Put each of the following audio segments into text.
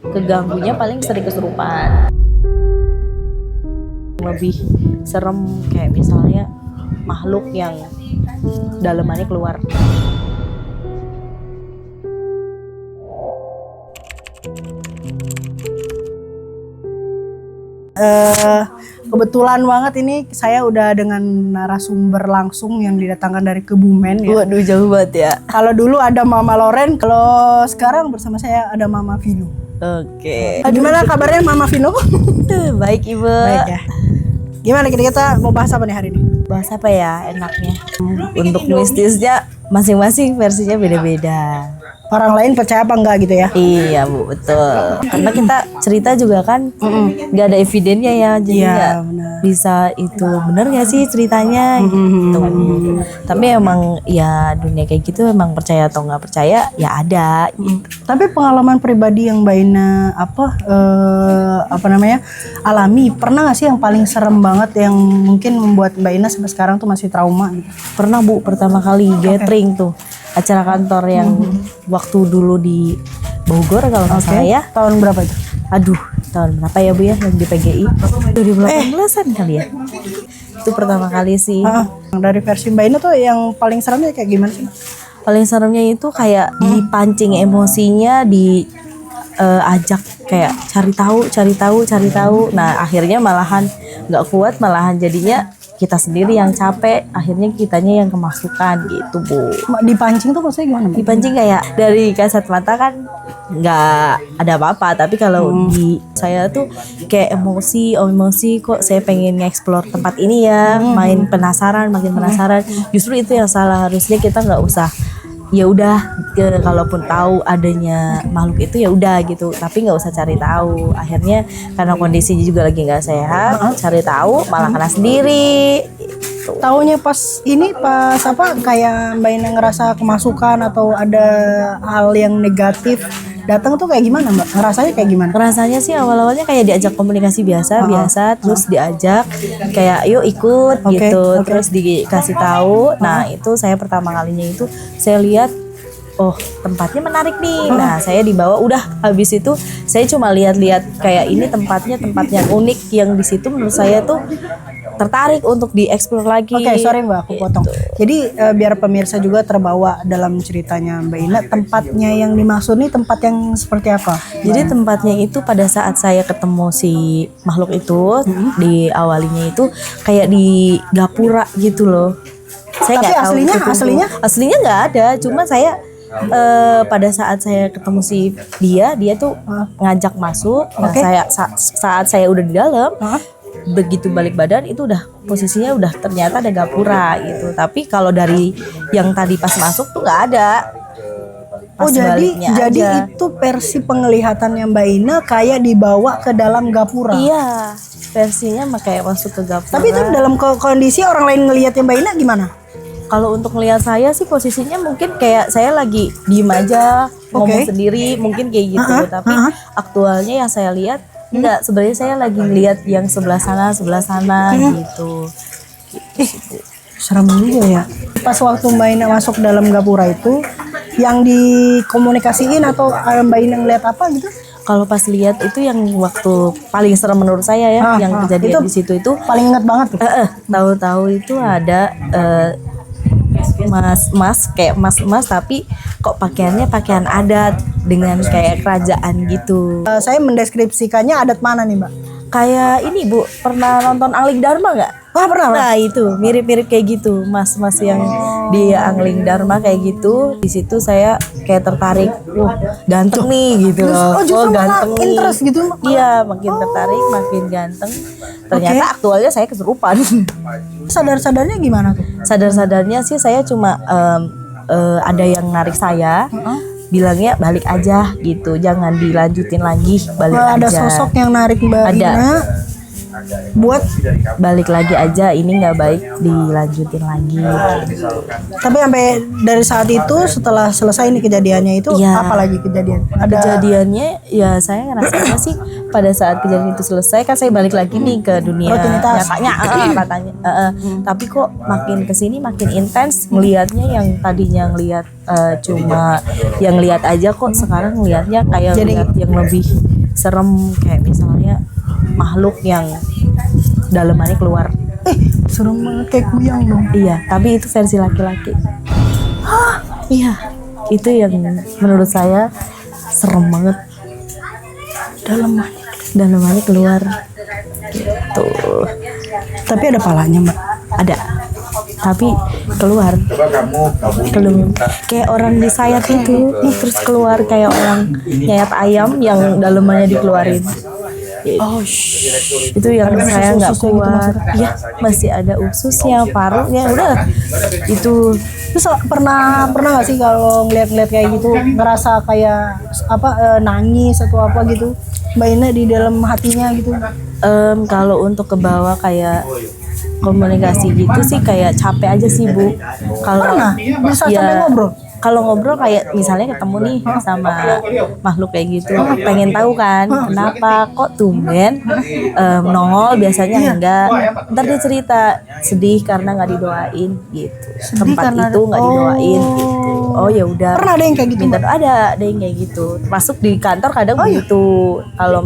keganggunya paling sering kesurupan. Lebih serem kayak misalnya makhluk yang dalemannya keluar. Kebetulan banget ini saya udah dengan narasumber langsung yang didatangkan dari Kebumen ya. Waduh, jauh banget ya. Kalau dulu ada Mama Loren, kalau sekarang bersama saya ada Mama Vino. Oke. Gimana kabarnya Mama Vino? Baik Ibu. Baik ya. Gimana kita mau bahas apa nih hari ini? Bahas apa ya enaknya? Untuk mistisnya masing-masing versinya beda-beda. Orang lain percaya apa enggak gitu ya? Iya Bu, betul. Karena kita cerita juga kan nggak ada evidennya ya, jadi Iya, nggak benar. bisa itu bener nggak sih ceritanya gitu. Tapi emang ya dunia kayak gitu emang percaya atau nggak percaya ya ada. Tapi pengalaman pribadi yang Mbak Ina alami, pernah nggak sih yang paling serem banget yang mungkin membuat Mbak Ina sampai sekarang tuh masih trauma gitu? Pernah Bu, pertama kali gathering tuh acara kantor yang waktu dulu di Bogor kalau nggak salah ya. Tahun berapa itu? Aduh, tahun berapa ya Bu ya yang di PGI? 2018-an kali ya. Itu pertama kali sih. Dari versi Mbak Ina tuh yang paling seremnya kayak gimana sih? Paling seremnya itu kayak dipancing emosinya, diajak kayak cari tahu. Nah akhirnya malahan nggak kuat, malahan jadinya kita sendiri yang capek, akhirnya kitanya yang kemasukan gitu Bu. Dipancing tuh maksudnya gimana Mbak? Dipancing kayak dari kasat mata kan nggak ada apa-apa, tapi kalau di saya tuh kayak emosi kok saya pengen nge-explore tempat ini ya, makin penasaran. Justru itu yang salah, harusnya kita nggak usah ya udah kalaupun tahu adanya makhluk itu ya udah gitu, tapi nggak usah cari tahu. Akhirnya karena kondisinya juga lagi nggak sehat, cari tahu malah kena sendiri gitu. Taunya pas apa kayak Mbak Ina ngerasa kemasukan atau ada hal yang negatif datang tuh kayak gimana Mbak? Ngerasanya kayak gimana? Rasanya sih awal-awalnya kayak diajak komunikasi biasa, terus diajak kayak yuk ikut gitu, terus dikasih tahu. Nah itu saya pertama kalinya itu saya lihat, oh tempatnya menarik nih. Nah saya dibawa, udah habis itu saya cuma lihat-lihat kayak ini tempat yang unik, yang di situ menurut saya tuh tertarik untuk dieksplor lagi. Oke, sorry Mbak, aku potong. Jadi biar pemirsa juga terbawa dalam ceritanya Mbak Ina, tempatnya yang dimaksud nih tempat yang seperti apa? Jadi tempatnya itu pada saat saya ketemu si makhluk itu di awalnya itu kayak di gapura gitu loh. Saya nggak tahu aslinya nggak ada, cuma saya pada saat saya ketemu si dia tuh ngajak masuk. Nah saat saya udah di dalam, begitu balik badan itu udah posisinya udah ternyata ada gapura gitu. Tapi kalau dari yang tadi pas masuk tuh nggak ada. Jadi itu versi penglihatannya Mbak Ina kayak dibawa ke dalam gapura. Iya, versinya mah kayak masuk ke gapura. Tapi itu dalam kondisi orang lain ngelihatnya Mbak Ina gimana? Kalau untuk ngelihat saya sih posisinya mungkin kayak saya lagi diem aja, ngomong sendiri mungkin kayak gitu. Tapi aktualnya yang saya lihat enggak, sebenarnya saya lagi ngelihat yang sebelah sana gitu. Serem juga ya. Pas waktu Mbak Ina masuk dalam gapura itu, yang dikomunikasiin atau Mbak Ina ngeliat apa gitu? Kalau pas lihat itu yang waktu paling serem menurut saya ya, yang kejadian di situ itu paling inget banget tuh. Tahu-tahu itu ada mas tapi kok pakaiannya pakaian adat dengan kayak kerajaan gitu. Saya mendeskripsikannya adat mana nih Mbak? Kayak ini Bu, pernah nonton Angling Dharma nggak? Wah pernah. Nah itu mirip-mirip kayak gitu, mas-mas yang di Angling Dharma kayak gitu. Di situ saya kayak tertarik, wah ganteng nih gitu loh. Ganteng nih. Interest gitu? Iya, makin tertarik, makin ganteng. Ternyata aktualnya saya kesurupan. Sadar-sadarnya gimana tuh? Sadar-sadarnya sih saya cuma ada yang narik saya. Bilangnya balik aja gitu, jangan dilanjutin lagi, balik aja. Ada sosok yang narik Mbak Ina buat balik lagi aja, ini nggak baik dilanjutin lagi. tapi sampai dari saat itu setelah selesai ini kejadiannya itu Iya. apa lagi kejadian? Kejadiannya ya saya ngerasanya sih pada saat kejadian itu selesai kan saya balik lagi nih ke dunia Rutinitas. nyatanya, katanya. Tapi kok makin kesini makin intens ngelihatnya, yang tadinya ngelihat cuma yang lihat aja, kok sekarang ngelihatnya kayak Jadi- ngelihat yang lebih serem, kayak misalnya makhluk yang dalemannya keluar. Serem banget kayak kuyang dong. Iya, tapi itu versi laki-laki. Iya, itu yang menurut saya serem banget. Dalemannya keluar. Gitu. Tapi ada palanya, Mbak. Ada. Tapi keluar. Kayak orang disayat itu, terus keluar kayak orang nyayat ayam yang dalemannya dikeluarin. Oh, Itu yang saya nggak usus-ususnya gitu kuat. Ya, masih ada ususnya, parunya, udah. Itu terus pernah nggak sih kalau ngeliat-ngeliat kayak gitu ngerasa kayak nangis atau apa gitu, Mbak Ina di dalam hatinya gitu? kalau untuk ke bawah kayak komunikasi gitu sih kayak capek aja sih, Bu. Kalau Pernah? Bisa sampai ngobrol? Kalau ngobrol kayak misalnya ketemu nih sama makhluk kayak gitu, pengen tahu kan kenapa kok tumben nongol, biasanya enggak. Ntar dia cerita sedih karena nggak didoain gitu. Tempat karena itu nggak didoain gitu. Oh ya udah. Pernah ada yang kayak gitu, Minta ada yang kayak gitu. Masuk di kantor kadang begitu. Kalau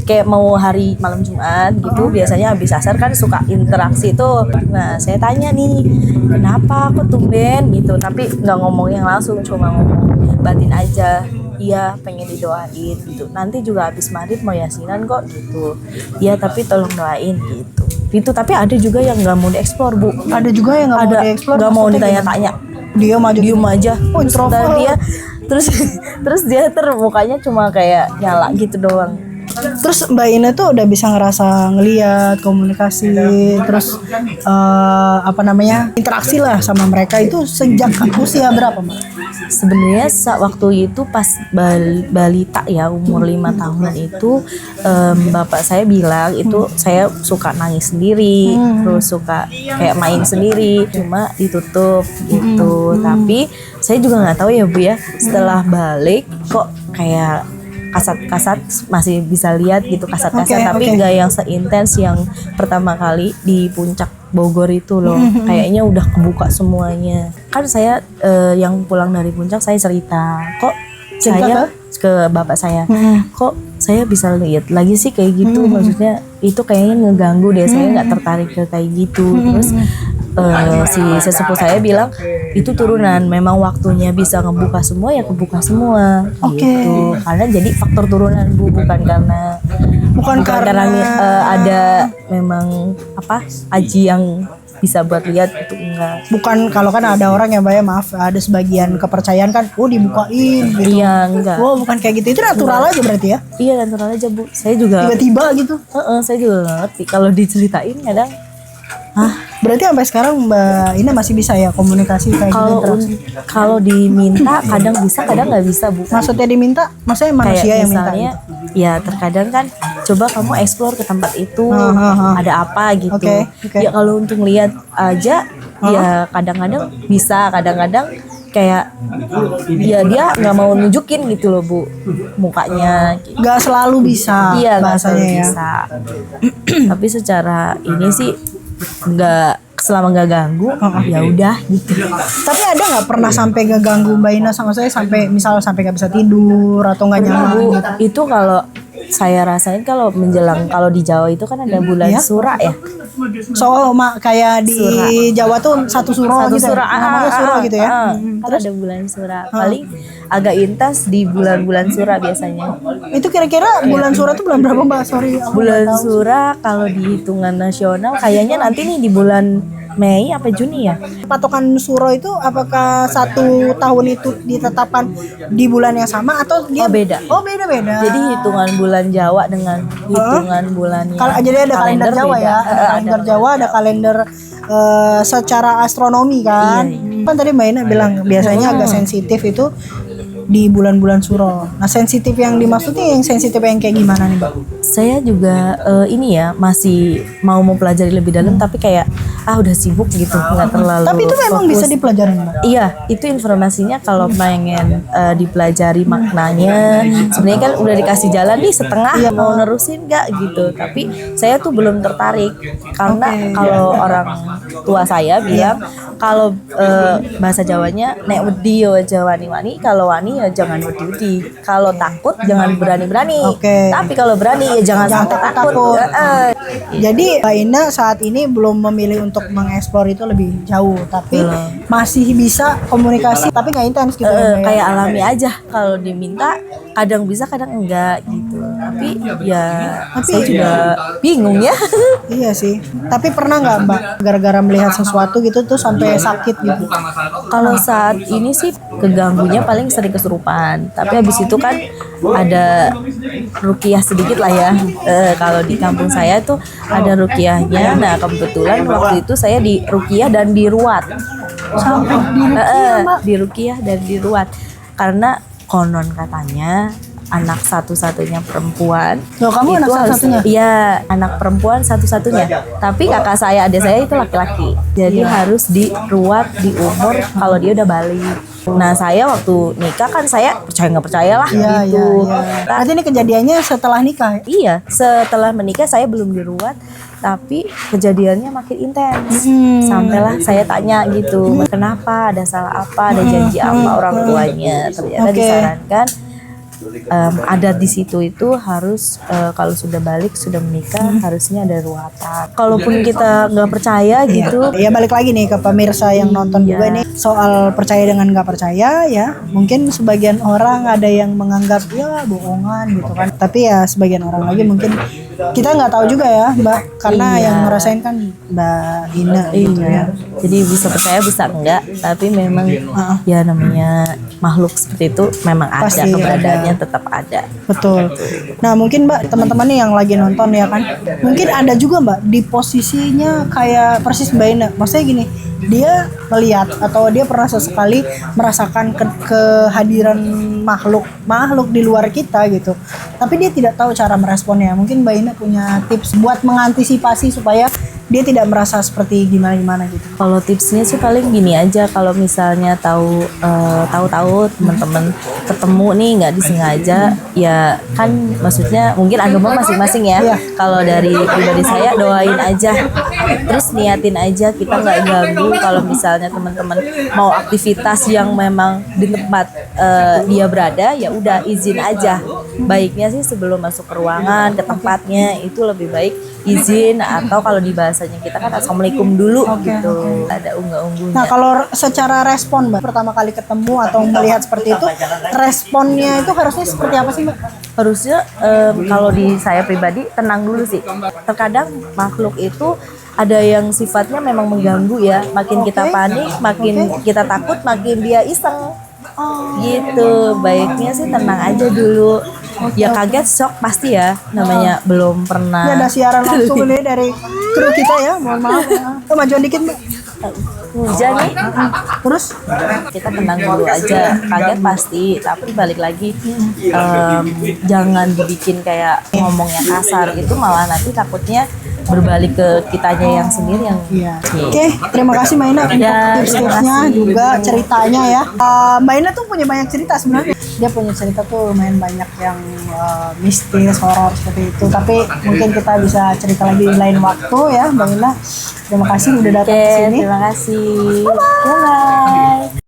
kayak mau hari malam Jumat gitu, biasanya habis asar kan suka interaksi tuh. Nah, saya tanya nih, kenapa kok tumben gitu, tapi nggak ngomong yang langsung, cuma ngomong batin aja. Iya, pengen didoain gitu. Nanti juga habis maghrib mau yasinan kok gitu. Iya, tapi tolong doain gitu. Itu tapi ada juga yang nggak mau dieksplor, Bu. Ada juga yang nggak mau Ada dieksplor, nggak mau maksudnya ditanya-tanya. Dia maju Diem aja. Oh, Terus introvert. ntar dia terus dia mukanya cuma kayak nyala gitu doang. Terus Mbak Ina tuh udah bisa ngerasa ngeliat komunikasi, terus interaksi lah sama mereka itu sejak usia berapa, Mbak? Sebenarnya waktu itu pas balita ya, umur 5 tahunan itu bapak saya bilang itu saya suka nangis sendiri, terus suka kayak main sendiri, cuma ditutup gitu. Tapi saya juga nggak tahu ya, Bu ya, setelah balik kok kayak kasat-kasat masih bisa lihat gitu, kasat-kasat, tapi nggak yang seintens yang pertama kali di puncak Bogor itu loh. Kayaknya udah kebuka semuanya. Kan saya yang pulang dari puncak saya cerita, kok saya ke bapak saya, kok saya bisa lihat lagi sih kayak gitu. Maksudnya itu kayaknya ngeganggu deh, saya nggak tertarik ke kayak gitu. Terus si sesepuh saya bilang itu turunan, memang waktunya bisa ngebuka semua ya kebuka semua gitu. Karena jadi faktor turunan, Bu, bukan karena ada memang aji yang bisa buat lihat itu, enggak. Bukan, kalau kan ada orang yang maaf ada sebagian kepercayaan kan, dibukain gitu. Iya, enggak. Oh, bukan kayak gitu. Itu natural aja berarti ya? Iya, natural aja, Bu. Saya juga Tiba-tiba gitu. saya juga nggak ngerti kalau diceritain kadang. Berarti sampai sekarang Mbak Ina masih bisa ya komunikasi kayak gitu, interaksi? Kalau diminta kadang bisa, kadang nggak bisa, Bu. Maksudnya diminta? Maksudnya manusia Kayak yang minta misalnya, gitu? ya terkadang kan coba kamu explore ke tempat itu, ada apa gitu. Oke. Ya kalau untuk lihat aja, ya kadang-kadang bisa, kadang-kadang kayak ya dia nggak mau nunjukin gitu loh, Bu, mukanya. Gak selalu bisa. Iya, nggak selalu bahasanya ya. bisa. Tapi secara ini sih nggak, selama nggak ganggu, ya udah gitu. Tapi ada nggak pernah sampai ngeganggu Mbak Ina, sama saya sampai misal sampai nggak bisa tidur atau nggak nyaman Bu, gitu? itu kalau saya rasain kalau menjelang, kalau di Jawa itu kan ada bulan Sura ya. Kayak di Jawa tuh satu suro gitu. Sura, Namanya suro gitu ya. Kan ada bulan Sura. Paling agak intens di bulan-bulan Sura biasanya. Itu kira-kira bulan suro tuh bulan berapa, Mbak? Sorry, aku Bulan nggak tahu. Sura kalau di hitungan nasional kayaknya nanti nih di bulan Mei apa Juni ya? Patokan suro itu apakah satu tahun itu ditetapkan di bulan yang sama atau dia beda. Beda-beda. Jadi hitungan bulan Jawa dengan hitungan bulan Jadi ada kalender Jawa ya. Ada kalender Jawa, ada kalender secara astronomi kan. Kan tadi Mbak Ina bilang biasanya agak sensitif itu di bulan-bulan suro. Nah, sensitif yang dimaksudnya yang sensitif yang kayak gimana nih, Mbak? Saya juga ini ya masih mau mempelajari lebih dalam, tapi kayak udah sibuk gitu, nggak terlalu. Tapi itu memang fokus. bisa dipelajari, Mbak? Iya, itu informasinya kalau pengen dipelajari maknanya. Sebenarnya kan udah dikasih jalan nih setengah, mau nerusin nggak gitu. Tapi saya tuh belum tertarik karena kalau orang tua saya bilang kalau bahasa Jawanya nek wedi yo aja wani-wani, kalau wani ya jangan wedi-wedi. Kalau takut jangan berani-berani. Tapi kalau berani ya jangan sampai takut. Jadi Mbak Ina saat ini belum memilih untuk mengeksplor itu lebih jauh, tapi masih bisa komunikasi tapi nggak intens gitu. Kayak alami aja, kalau diminta kadang bisa kadang enggak gitu. Tapi ya saya juga bingung ya. Iya sih. Tapi pernah nggak Mbak gara-gara melihat sesuatu gitu tuh sampai sakit gitu? Kalau saat ini sih keganggunya paling sering kesurupan. Tapi habis itu kan ada ruqyah sedikit lah ya. Kalau di kampung saya tuh ada ruqyahnya. Nah kebetulan waktu itu saya di ruqyah dan diruat. Sampai di Ruqyah dan diruat karena konon katanya anak satu-satunya perempuan. Loh, kamu anak satu-satunya? Iya, anak perempuan satu-satunya. Tapi kakak saya, adik saya itu laki-laki. Jadi harus diruat di umur kalau dia udah balik. Nah saya waktu nikah kan saya percaya nggak percaya lah gitu. Berarti ini kejadiannya setelah nikah? Iya, setelah menikah saya belum diruat, tapi kejadiannya makin intens. Sampailah saya tanya gitu, kenapa, ada salah apa, ada janji apa orang tuanya. Ternyata disarankan adat di situ itu harus kalau sudah balik, sudah menikah harusnya ada ruatan. Kalaupun kita nggak percaya gitu. Ya balik lagi nih ke pemirsa yang nonton juga nih soal percaya dengan nggak percaya ya. Mungkin sebagian orang ada yang menganggap ya bohongan gitu kan. Tapi ya sebagian orang lagi mungkin kita nggak tahu juga ya Mbak, karena yang ngerasain kan Mbak Ina gitu ya. Jadi bisa percaya bisa enggak, tapi memang ya namanya makhluk seperti itu memang ada, pasti keberadaannya tetap ada. Betul. Nah mungkin Mbak teman-teman nih yang lagi nonton ya kan, mungkin ada juga Mbak di posisinya kayak persis Mbak Ina. Maksudnya gini, dia melihat atau dia pernah sesekali merasakan kehadiran makhluk di luar kita gitu, tapi dia tidak tahu cara meresponnya. Mungkin Mbak Ina punya tips buat mengantisipasi supaya dia tidak merasa seperti gimana gitu. Kalau tipsnya sih paling gini aja, kalau misalnya tahu teman-teman ketemu nih nggak disengaja, ya kan maksudnya mungkin agama masing-masing ya. Kalau dari pribadi saya doain aja, terus niatin aja kita nggak ganggu. Kalau misalnya teman-teman mau aktivitas yang memang di tempat dia berada, ya udah izin aja. Baiknya sih sebelum masuk ke ruangan, ke tempatnya itu lebih baik izin, atau kalau di bahasanya kita kan assalamualaikum dulu gitu. Ada unggah-ungguhnya. Nah kalau secara respon Mbak, pertama kali ketemu atau melihat seperti itu, responnya itu harusnya seperti apa sih Mbak? Harusnya kalau di saya pribadi tenang dulu sih. Terkadang makhluk itu ada yang sifatnya memang mengganggu ya. Makin kita panik, makin kita takut, makin dia iseng. Gitu. Baiknya sih tenang aja dulu. Ya kaget, shock pasti ya. Namanya belum pernah. Ini ada siaran langsung nih dari kru kita ya. Mohon maaf. Majuan dikit Mbak. Hujan nih. Terus kita tenang dulu aja. Kaget pasti, tapi balik lagi jangan dibikin kayak ngomongnya kasar. Itu malah nanti takutnya berbalik ke kitanya yang sendiri yang Oke, terima kasih Mbak Ina untuk tips-tipsnya juga ceritanya ya. Mbak Ina tuh punya banyak cerita sebenarnya. Dia punya cerita tuh lumayan banyak yang mistis, horor seperti itu. Tapi mungkin kita bisa cerita lagi di lain waktu ya Mbak Ina. Terima kasih udah datang ke sini. Terima kasih. Bye bye.